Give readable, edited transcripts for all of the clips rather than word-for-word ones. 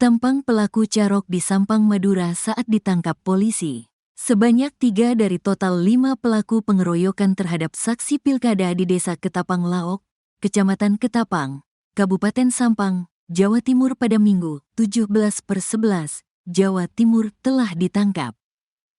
Tampang pelaku carok di Sampang, Madura saat ditangkap polisi. Sebanyak 3 dari total 5 pelaku pengeroyokan terhadap saksi pilkada di Desa Ketapang Laok, Kecamatan Ketapang, Kabupaten Sampang, Jawa Timur pada Minggu 17/11, Jawa Timur telah ditangkap.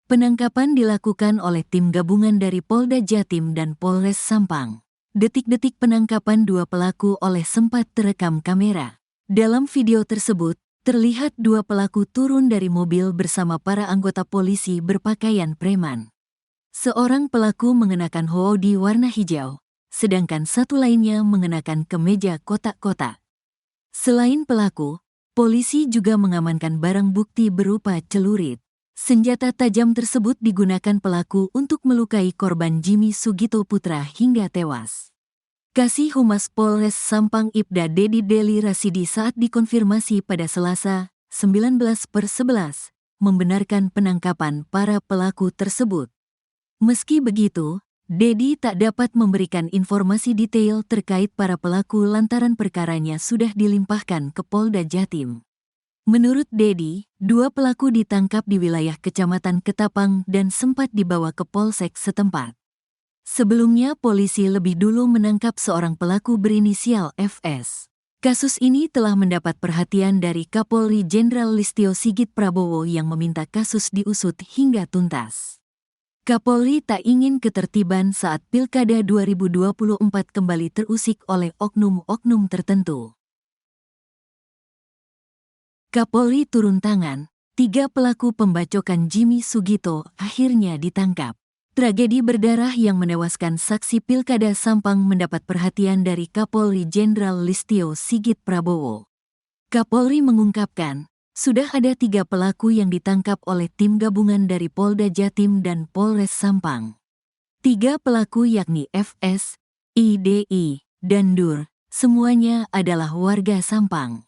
Penangkapan dilakukan oleh tim gabungan dari Polda Jatim dan Polres Sampang. Detik-detik penangkapan 2 pelaku oleh sempat terekam kamera. Dalam video tersebut, terlihat 2 pelaku turun dari mobil bersama para anggota polisi berpakaian preman. Seorang pelaku mengenakan hoodie warna hijau, sedangkan satu lainnya mengenakan kemeja kotak-kotak. Selain pelaku, polisi juga mengamankan barang bukti berupa celurit. Senjata tajam tersebut digunakan pelaku untuk melukai korban Jimmy Sugito Putra hingga tewas. Kasih Humas Polres Sampang Ibda Dedi Deli Rasidi saat dikonfirmasi pada Selasa, 19/11, membenarkan penangkapan para pelaku tersebut. Meski begitu, Dedi tak dapat memberikan informasi detail terkait para pelaku lantaran perkaranya sudah dilimpahkan ke Polda Jatim. Menurut Dedi, 2 pelaku ditangkap di wilayah Kecamatan Ketapang dan sempat dibawa ke Polsek setempat. Sebelumnya polisi lebih dulu menangkap seorang pelaku berinisial FS. Kasus ini telah mendapat perhatian dari Kapolri Jenderal Listio Sigit Prabowo yang meminta kasus diusut hingga tuntas. Kapolri tak ingin ketertiban saat Pilkada 2024 kembali terusik oleh oknum-oknum tertentu. Kapolri turun tangan, 3 pelaku pembacokan Jimmy Sugito akhirnya ditangkap. Tragedi berdarah yang menewaskan saksi Pilkada Sampang mendapat perhatian dari Kapolri Jenderal Listio Sigit Prabowo. Kapolri mengungkapkan, sudah ada 3 pelaku yang ditangkap oleh tim gabungan dari Polda Jatim dan Polres Sampang. 3 pelaku yakni FS, IDI, dan DUR, semuanya adalah warga Sampang.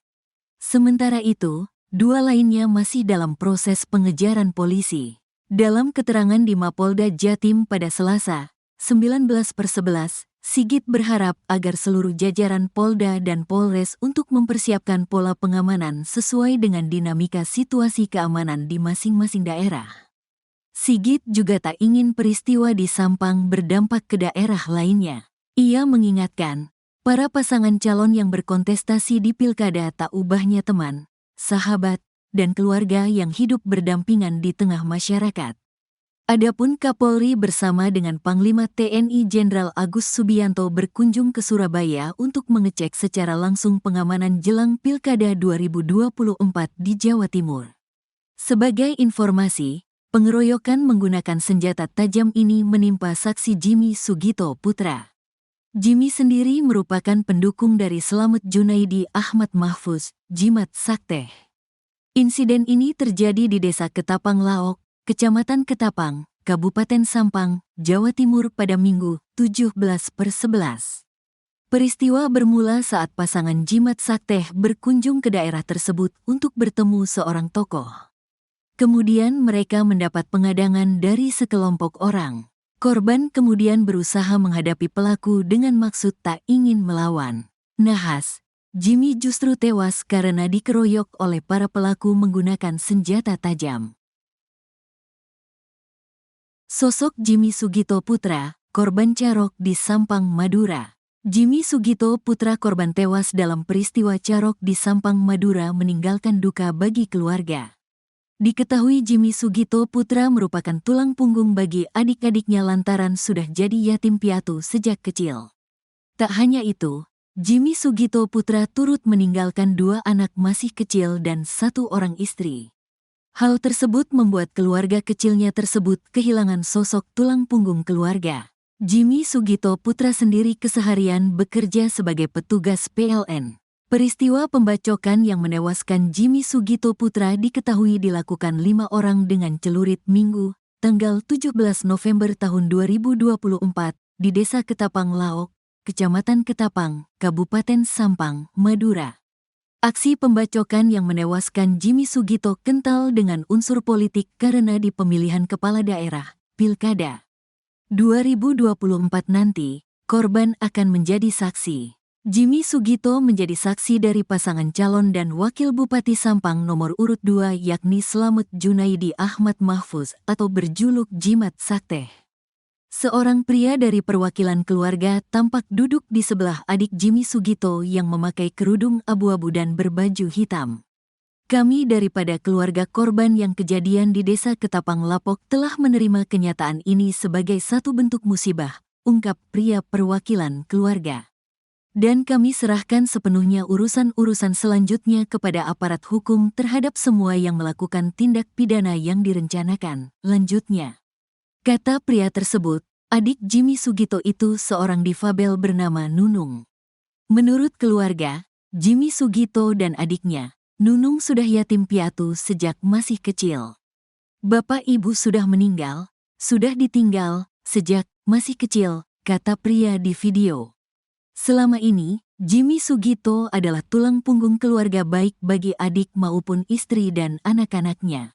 Sementara itu, 2 lainnya masih dalam proses pengejaran polisi. Dalam keterangan di Mapolda Jatim pada Selasa, 19/11, Sigit berharap agar seluruh jajaran Polda dan Polres untuk mempersiapkan pola pengamanan sesuai dengan dinamika situasi keamanan di masing-masing daerah. Sigit juga tak ingin peristiwa di Sampang berdampak ke daerah lainnya. Ia mengingatkan, para pasangan calon yang berkontestasi di Pilkada tak ubahnya teman, sahabat, dan keluarga yang hidup berdampingan di tengah masyarakat. Adapun Kapolri bersama dengan Panglima TNI Jenderal Agus Subianto berkunjung ke Surabaya untuk mengecek secara langsung pengamanan jelang Pilkada 2024 di Jawa Timur. Sebagai informasi, pengeroyokan menggunakan senjata tajam ini menimpa saksi Jimmy Sugito Putra. Jimmy sendiri merupakan pendukung dari Slamet Junaidi Ahmad Mahfuz, Jimat Sakteh. Insiden ini terjadi di Desa Ketapang Laok, Kecamatan Ketapang, Kabupaten Sampang, Jawa Timur pada Minggu 17/11. Peristiwa bermula saat pasangan Jimat Sakteh berkunjung ke daerah tersebut untuk bertemu seorang tokoh. Kemudian mereka mendapat pengadangan dari sekelompok orang. Korban kemudian berusaha menghadapi pelaku dengan maksud tak ingin melawan. Nahas, Jimmy justru tewas karena dikeroyok oleh para pelaku menggunakan senjata tajam. Sosok Jimmy Sugito Putra, korban carok di Sampang, Madura. Jimmy Sugito Putra korban tewas dalam peristiwa carok di Sampang, Madura meninggalkan duka bagi keluarga. Diketahui Jimmy Sugito Putra merupakan tulang punggung bagi adik-adiknya lantaran sudah jadi yatim piatu sejak kecil. Tak hanya itu, Jimmy Sugito Putra turut meninggalkan 2 anak masih kecil dan 1 orang istri. Hal tersebut membuat keluarga kecilnya tersebut kehilangan sosok tulang punggung keluarga. Jimmy Sugito Putra sendiri keseharian bekerja sebagai petugas PLN. Peristiwa pembacokan yang menewaskan Jimmy Sugito Putra diketahui dilakukan 5 orang dengan celurit Minggu, tanggal 17 November tahun 2024, di Desa Ketapang Laok, Kecamatan Ketapang, Kabupaten Sampang, Madura. Aksi pembacokan yang menewaskan Jimmy Sugito kental dengan unsur politik karena di pemilihan kepala daerah, Pilkada 2024 nanti, korban akan menjadi saksi. Jimmy Sugito menjadi saksi dari pasangan calon dan wakil Bupati Sampang nomor urut 2 yakni Slamet Junaidi Ahmad Mahfuz atau berjuluk Jimat Sakteh. Seorang pria dari perwakilan keluarga tampak duduk di sebelah adik Jimmy Sugito yang memakai kerudung abu-abu dan berbaju hitam. Kami daripada keluarga korban yang kejadian di Desa Ketapang Lapok telah menerima kenyataan ini sebagai satu bentuk musibah, ungkap pria perwakilan keluarga. Dan kami serahkan sepenuhnya urusan-urusan selanjutnya kepada aparat hukum terhadap semua yang melakukan tindak pidana yang direncanakan, lanjutnya. Kata pria tersebut, adik Jimmy Sugito itu seorang difabel bernama Nunung. Menurut keluarga, Jimmy Sugito dan adiknya, Nunung sudah yatim piatu sejak masih kecil. Bapak ibu sudah meninggal, sudah ditinggal, sejak masih kecil, kata pria di video. Selama ini, Jimmy Sugito adalah tulang punggung keluarga baik bagi adik maupun istri dan anak-anaknya.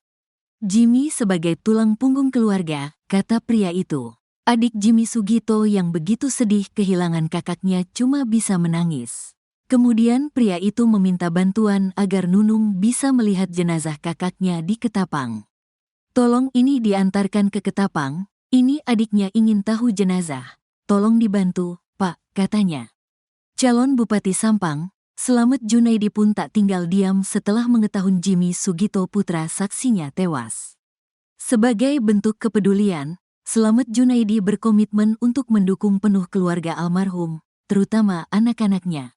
Jimmy sebagai tulang punggung keluarga, kata pria itu. Adik Jimmy Sugito yang begitu sedih kehilangan kakaknya cuma bisa menangis. Kemudian pria itu meminta bantuan agar Nunung bisa melihat jenazah kakaknya di Ketapang. Tolong ini diantarkan ke Ketapang, ini adiknya ingin tahu jenazah. Tolong dibantu, Pak, katanya. Calon Bupati Sampang, Slamet Junaidi pun tak tinggal diam setelah mengetahui Jimmy Sugito putra saksinya tewas. Sebagai bentuk kepedulian, Slamet Junaidi berkomitmen untuk mendukung penuh keluarga almarhum, terutama anak-anaknya.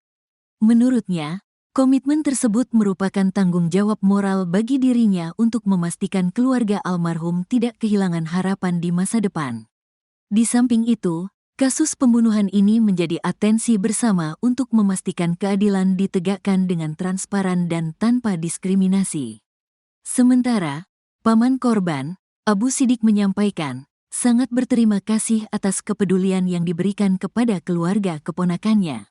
Menurutnya, komitmen tersebut merupakan tanggung jawab moral bagi dirinya untuk memastikan keluarga almarhum tidak kehilangan harapan di masa depan. Di samping itu, kasus pembunuhan ini menjadi atensi bersama untuk memastikan keadilan ditegakkan dengan transparan dan tanpa diskriminasi. Sementara, paman korban, Abu Sidik menyampaikan, sangat berterima kasih atas kepedulian yang diberikan kepada keluarga keponakannya.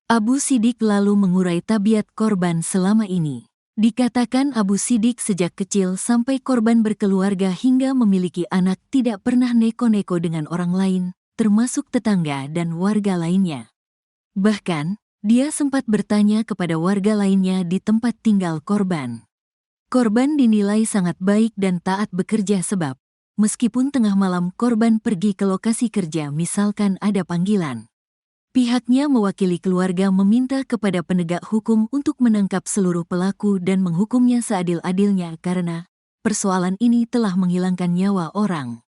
Abu Sidik lalu mengurai tabiat korban selama ini. Dikatakan Abu Sidik sejak kecil sampai korban berkeluarga hingga memiliki anak tidak pernah neko-neko dengan orang lain, termasuk tetangga dan warga lainnya. Bahkan, dia sempat bertanya kepada warga lainnya di tempat tinggal korban. Korban dinilai sangat baik dan taat bekerja sebab, meskipun tengah malam korban pergi ke lokasi kerja misalkan ada panggilan. Pihaknya mewakili keluarga meminta kepada penegak hukum untuk menangkap seluruh pelaku dan menghukumnya seadil-adilnya karena persoalan ini telah menghilangkan nyawa orang.